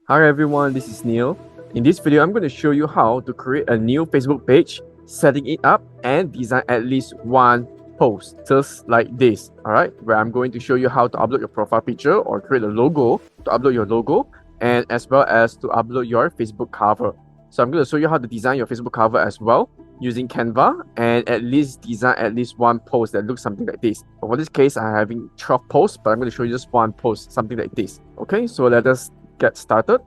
Hi everyone, this is Neil. In this video, I'm going to show you how to create a new Facebook page, setting it up, and design at least one post, just like this, alright? Where I'm going to show you how to upload your profile picture or create a logo to upload your logo, and as well as to upload your Facebook cover. So I'm going to show you how to design your Facebook cover as well using Canva, and at least design at least one post that looks something like this. But for this case, I'm having 12 posts, but I'm going to show you just one post, something like this. Okay, so let us get started.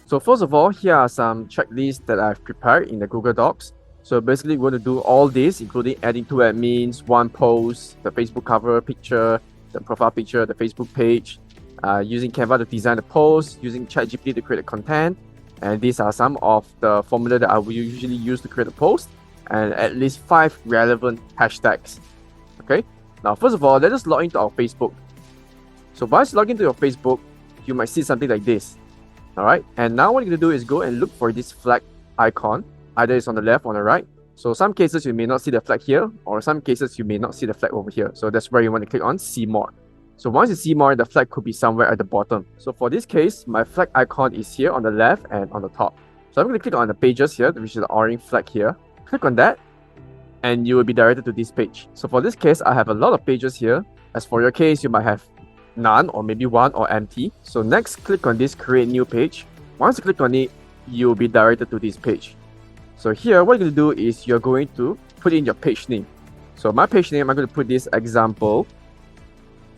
So first of all, here are some checklists that I've prepared in the Google Docs. So basically, we're going to do all this, including adding 2 admins, 1 post, the Facebook cover picture, the profile picture, the Facebook page, using Canva to design the post, using ChatGPT to create the content. And these are some of the formula that I will usually use to create a post, and at least 5 relevant hashtags. Okay, now first of all, let us log into our Facebook. So once you log into your Facebook, you might see something like this. All right, and now what you're going to do is go and look for this flag icon. Either it's on the left or on the right. So some cases you may not see the flag here, or some cases you may not see the flag over here. So that's where you want to click on see more. So once you see more, the flag could be somewhere at the bottom. So for this case, my flag icon is here on the left and on the top. So I'm going to click on the pages here, which is the orange flag here. Click on that, and you will be directed to this page. So for this case, I have a lot of pages here. As for your case, you might have none or maybe 1 or empty. So next, click on this create new page. Once you click on it, you'll be directed to this page. So here, what you're going to do is you're going to put in your page name. So my page name, I'm going to put this example,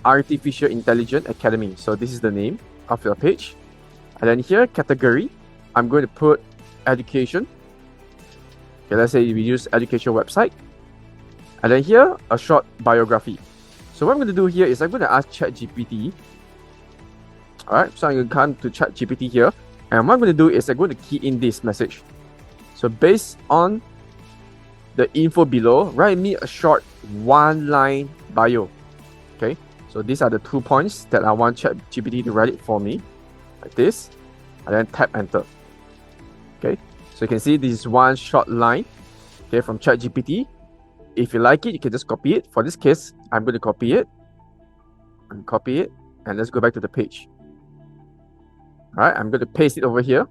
Artificial Intelligence Academy. So this is the name of your page. And then here, category, I'm going to put education. Okay, let's say we use education website. And then here, a short biography. So what I'm going to do here is I'm going to ask ChatGPT. Alright, so I'm going to come to ChatGPT here. And what I'm going to do is I'm going to key in this message. So based on the info below, write me a short 1-line bio. Okay, so these are the 2 points that I want ChatGPT to write it for me. Like this. And then tap enter. Okay, so you can see this is one short line, okay, from ChatGPT. If you like it, you can just copy it. For this case, I'm going to copy it. And copy it. And let's go back to the page. Alright, I'm going to paste it over here.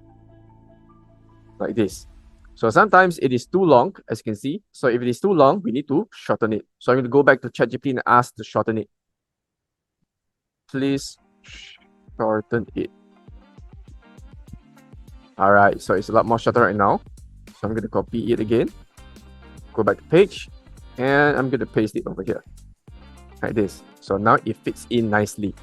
Like this. So sometimes it is too long, as you can see. So if it is too long, we need to shorten it. So I'm going to go back to ChatGPT and ask to shorten it. Please shorten it. Alright, so it's a lot more shorter right now. So I'm going to copy it again. Go back to page. And I'm going to paste it over here. Like this. So now it fits in nicely.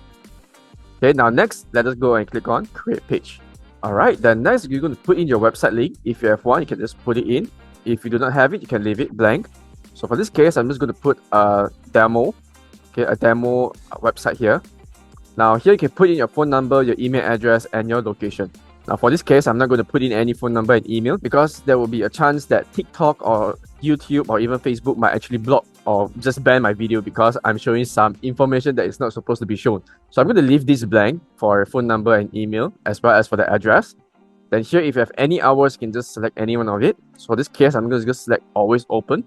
Okay, now next, let us go and click on create page. Alright, then next you're going to put in your website link. If you have one, you can just put it in. If you do not have it, you can leave it blank. So for this case, I'm just going to put a demo. Okay, a demo website here. Now here you can put in your phone number, your email address, and your location. Now for this case, I'm not going to put in any phone number and email because there will be a chance that TikTok or YouTube or even Facebook might actually block or just ban my video because I'm showing some information that is not supposed to be shown. So I'm going to leave this blank for phone number and email as well as for the address. Then here, if you have any hours, you can just select any one of it. So for this case, I'm going to just select always open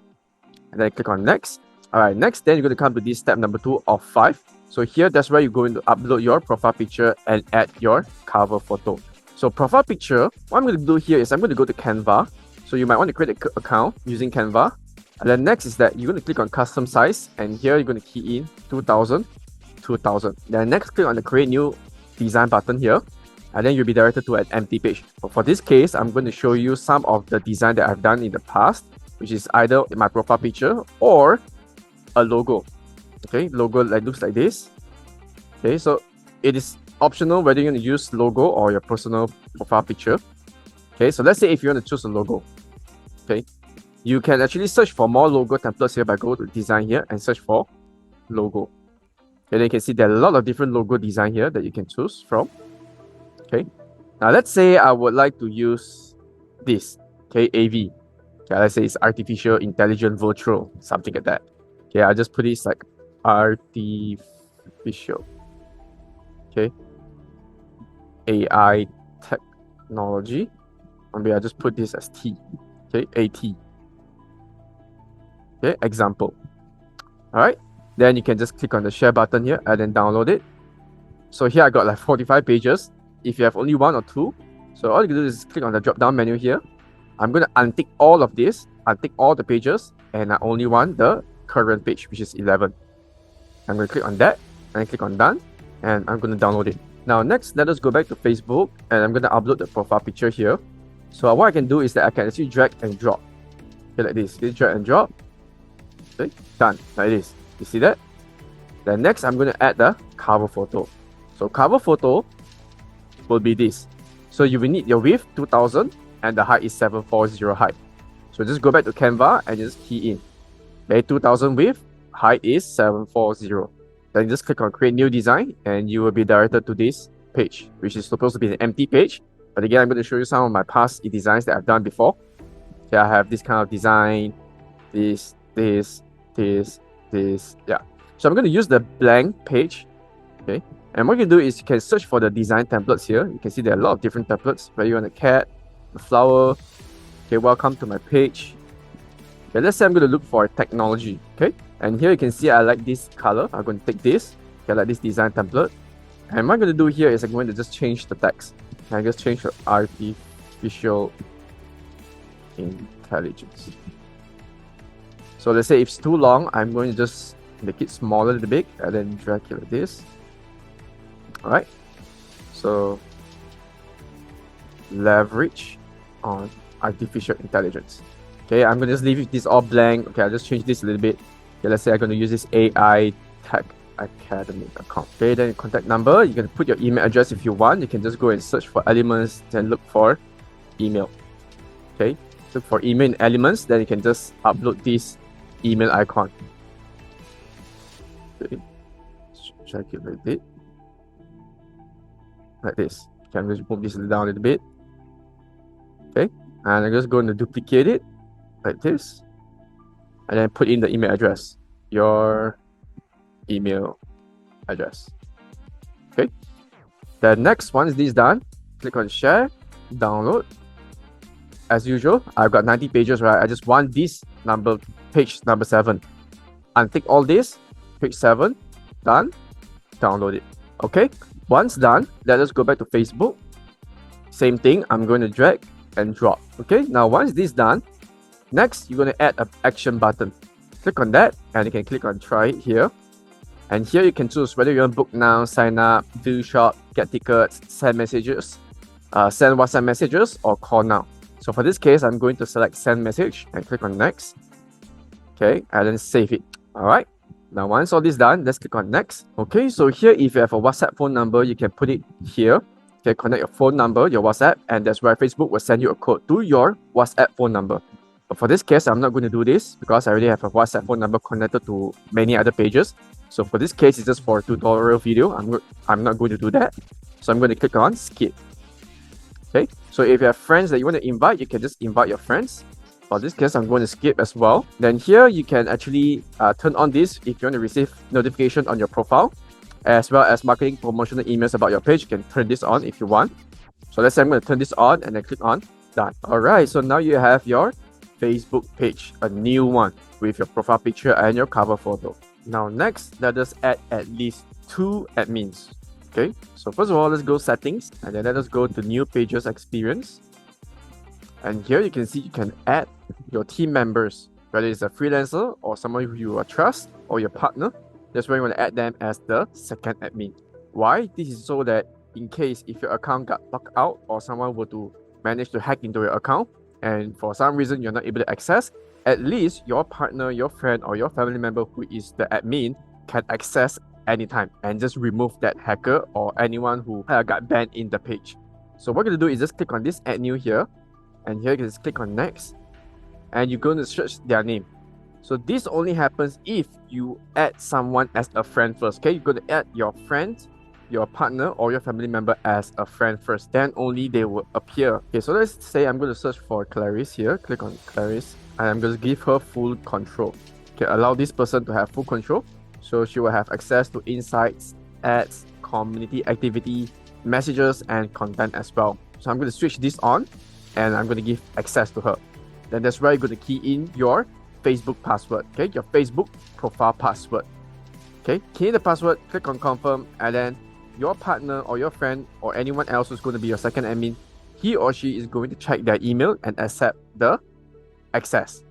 and then click on next. Alright, next then you're going to come to this step number 2 of 5. So here, that's where you're going to upload your profile picture and add your cover photo. So profile picture, what I'm going to do here is I'm going to go to Canva. So you might want to create an account using Canva. And then next is that you're going to click on custom size. And here you're going to key in 2000, 2000. Then next click on the create new design button here. And then you'll be directed to an empty page. But for this case, I'm going to show you some of the design that I've done in the past, which is either my profile picture or a logo. Okay, logo that looks like this. Okay, so it is optional whether you're going to use logo or your personal profile picture. Okay, so let's say if you want to choose a logo, okay, you can actually search for more logo templates here by go to design here and search for logo. Okay, then you can see there are a lot of different logo design here that you can choose from. Okay, now let's say I would like to use this, okay, AV. Okay, let's say it's Artificial Intelligence Virtual, something like that. Okay, I'll just put it like artificial. Okay, AI technology. Maybe I'll just put this as T. Okay, AT. Okay, example. Alright, Then you can just click on the share button here and then download it. So here I got like 45 pages. If you have only 1 or 2, so all you can do is click on the drop down menu here. I'm going to untick all of this, untick all the pages, and I only want the current page, which is 11. I'm going to click on that and click on done, and I'm going to download it. Now next, let us go back to Facebook, and I'm going to upload the profile picture here. So what I can do is that I can actually drag and drop. Okay, like this. Okay, drag and drop. Okay, done. Like this. You see that? Then next, I'm going to add the cover photo. So cover photo will be this. So you will need your width 2000 and the height is 740 height. So just go back to Canva and just key in. Okay, 2000 width, height is 740. Then just click on create new design and you will be directed to this page, which is supposed to be an empty page. But again, I'm going to show you some of my past designs that I've done before. Okay, I have this kind of design, this, yeah. So I'm going to use the blank page. Okay, and what you can do is you can search for the design templates here. You can see there are a lot of different templates. Whether you want a cat, a flower. Okay, welcome to my page. Okay, let's say I'm going to look for technology. Okay, and here you can see I like this color. I'm going to take this. Okay, I like this design template. And what I'm going to do here is I'm going to just change the text. I just change the artificial intelligence. So let's say if it's too long, I'm going to just make it smaller a little bit and then drag it like this. Alright, so leverage on artificial intelligence. Okay, I'm going to just leave this all blank. Okay, I'll just change this a little bit. Okay, let's say I'm going to use this AI Tech Academy account. Okay, then your contact number, you can put your email address if you want. You can just go and search for elements, then look for email. Okay, look for email in elements, then you can just upload this email icon. Okay, check it like this. Like this. Okay, I'm going to move this down a little bit. Okay, and I'm just going to duplicate it like this, and then put in the email address, your email address. Okay, the next once this is done, click on share, download. As usual, I've got 90 pages, right? I just want this number, page number 7. Untick all this, page 7, done, download it. Okay, once done, let us go back to Facebook. Same thing, I'm going to drag and drop. Okay, now once this is done, next you're going to add an action button. Click on that and you can click on try it here. And here you can choose whether you want to book now, sign up, do shop, get tickets, send messages, send WhatsApp messages, or call now. So for this case, I'm going to select send message and click on next. Okay, and then save it. Alright. Now once all this done, let's click on next. Okay, so here if you have a WhatsApp phone number, you can put it here. Okay, connect your phone number, your WhatsApp, and that's where Facebook will send you a code to your WhatsApp phone number. But for this case, I'm not going to do this because I already have a WhatsApp phone number connected to many other pages. So for this case, it's just for a tutorial video. I'm not going to do that. So I'm going to click on skip. Okay, so if you have friends that you want to invite, you can just invite your friends. For this case, I'm going to skip as well. Then here you can actually turn on this if you want to receive notification on your profile, as well as marketing promotional emails about your page. You can turn this on if you want. So let's say I'm going to turn this on and then click on done. Alright, so now you have your Facebook page, a new one with your profile picture and your cover photo. Now next, let us add at least 2 admins. Okay, so first of all, let's go settings and then let us go to new pages experience. And here you can see you can add your team members, whether it's a freelancer or someone who you trust or your partner. That's why you want to add them as the second admin. Why? This is so that in case if your account got locked out or someone were to manage to hack into your account and for some reason you're not able to access, at least your partner, your friend, or your family member who is the admin can access anytime and just remove that hacker or anyone who got banned in the page. So what you're going to do is just click on this add new here. And here you can just click on next and you're going to search their name. So this only happens if you add someone as a friend first. Okay, you're going to add your friend, your partner, or your family member as a friend first. Then only they will appear. Okay, so let's say I'm going to search for Clarice here. Click on Clarice and I'm going to give her full control. Okay, allow this person to have full control. So she will have access to insights, ads, community activity, messages, and content as well. So I'm going to switch this on. And I'm going to give access to her. Then that's where you're going to key in your Facebook password, okay? Your Facebook profile password. Okay, key in the password, click on confirm, and then your partner or your friend or anyone else who's going to be your second admin, he or she is going to check their email and accept the access.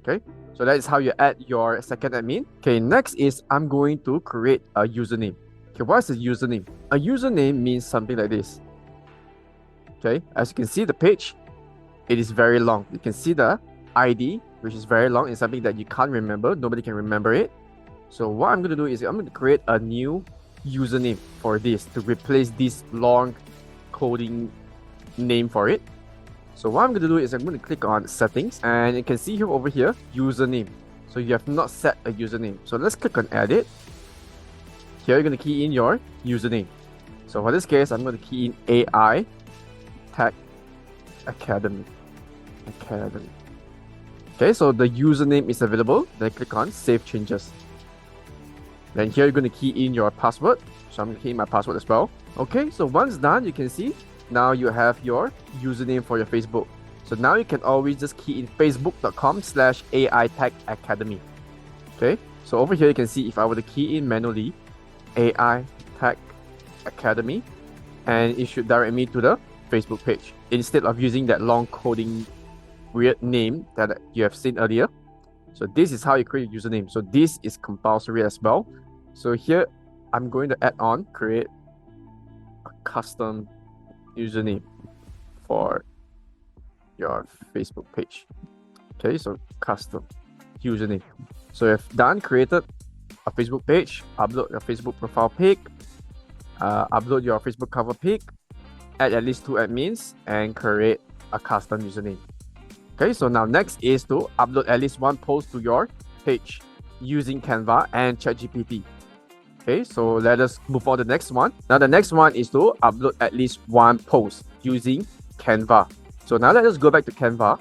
Okay, so that is how you add your second admin. Okay, next is I'm going to create a username. Okay, what's a username? A username means something like this. Okay, as you can see the page, it is very long. You can see the ID, which is very long. It's something that you can't remember. Nobody can remember it. So what I'm going to do is I'm going to create a new username for this to replace this long coding name for it. So what I'm going to do is I'm going to click on settings, and you can see here over here, username. So you have not set a username. So let's click on edit. Here you're going to key in your username. So for this case, I'm going to key in AI Tech Academy. Okay, so the username is available. Then click on save changes. Then here you're going to key in your password. So I'm going to key in my password as well. Okay, so once done, you can see now you have your username for your Facebook. So now you can always just key in facebook.com/AI Tech Academy. Okay, so over here you can see if I were to key in manually AI Tech Academy, and it should direct me to the Facebook page instead of using that long coding weird name that you have seen earlier. So this is how you create a username. So this is compulsory as well. So here I'm going to add on create a custom username for your Facebook page. Okay, so custom username. So you've done created a Facebook page, upload your Facebook profile pic, upload your Facebook cover pic, add at least 2 admins, and create a custom username. Okay, so now next is to upload at least 1 post to your page using Canva and ChatGPT. Okay, so let us move on to the next one. Now the next one is to upload at least 1 post using Canva. So now let us go back to Canva.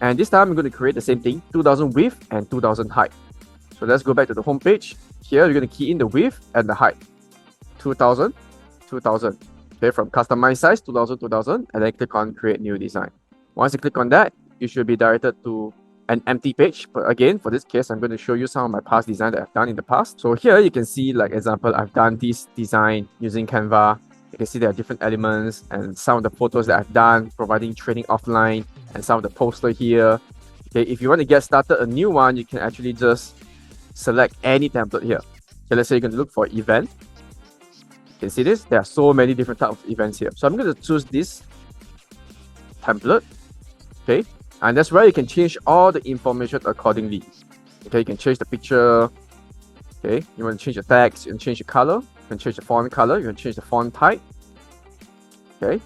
And this time I'm going to create the same thing, 2000 width and 2000 height. So let's go back to the home page. Here you're going to key in the width and the height. 2000, 2000. Okay, from customize size, 2000, 2000, and then click on create new design. Once you click on that, you should be directed to an empty page. But again, for this case, I'm going to show you some of my past design that I've done in the past. So here you can see, like example, I've done this design using Canva. You can see there are different elements and some of the photos that I've done, providing training offline, and some of the poster here. Okay, if you want to get started a new one, you can actually just select any template here. Okay, let's say you're going to look for event. You can see this, there are so many different types of events here. So I'm going to choose this template. Okay, and that's where you can change all the information accordingly. Okay, you can change the picture. Okay, you want to change the text, you can change the color, you can change the font color, you can change the font type. Okay,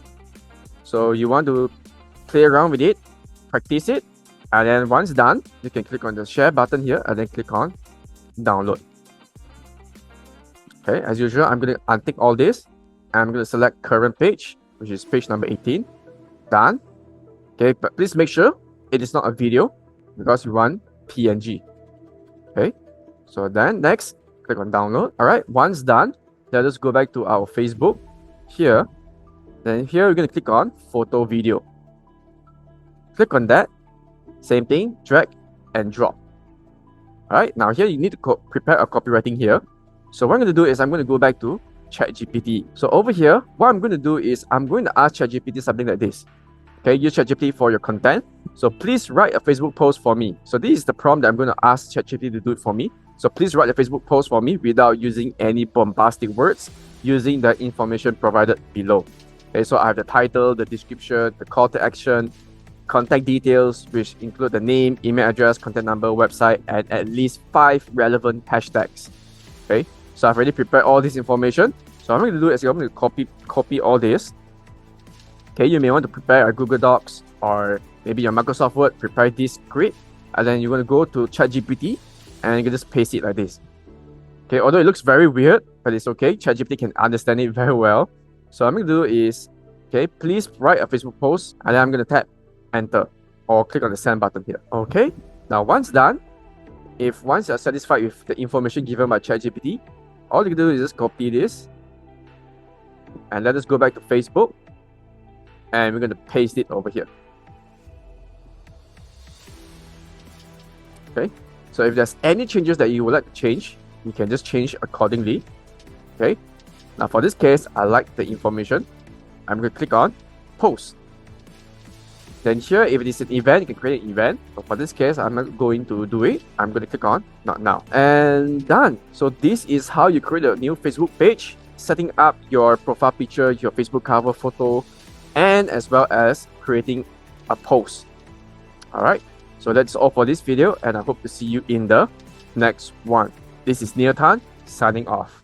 so you want to play around with it, practice it, and then once done, you can click on the share button here and then click on download. Okay, as usual, I'm going to untick all this. I'm going to select current page, which is page number 18. Done. Okay, but please make sure it is not a video because we want PNG. Okay, so then next, click on download. All right, once done, let us go back to our Facebook here. Then here we're going to click on photo video. Click on that. Same thing, drag and drop. All right, now here you need to prepare a copywriting here. So what I'm going to do is I'm going to go back to ChatGPT. So over here, what I'm going to do is I'm going to ask ChatGPT something like this. Okay, use ChatGPT for your content. So please write a Facebook post for me. So this is the prompt that I'm going to ask ChatGPT to do it for me. So please write a Facebook post for me without using any bombastic words, using the information provided below. Okay, so I have the title, the description, the call to action, contact details, which include the name, email address, contact number, website, and at least 5 relevant hashtags. Okay, so I've already prepared all this information. So what I'm going to do is I'm going to copy all this. Okay, you may want to prepare a Google Docs or maybe your Microsoft Word, prepare this script, and then you're going to go to ChatGPT and you can just paste it like this. Okay, although it looks very weird, but it's okay. ChatGPT can understand it very well. So what I'm going to do is, okay, please write a Facebook post, and then I'm going to tap enter or click on the send button here. Okay, now once done, once you're satisfied with the information given by ChatGPT, all you can do is just copy this and let us go back to Facebook. And we're going to paste it over here. Okay, So if there's any changes that you would like to change, you can just change accordingly. Okay. Now for this case, I like the information. I'm going to click on post. Then here, if it is an event, you can create an event. But for this case, I'm not going to do it. I'm going to click on not now. And done. So this is how you create a new Facebook page, setting up your profile picture, your Facebook cover photo, and as well as creating a post. Alright, so that's all for this video, and I hope to see you in the next one. This is NielTan signing off.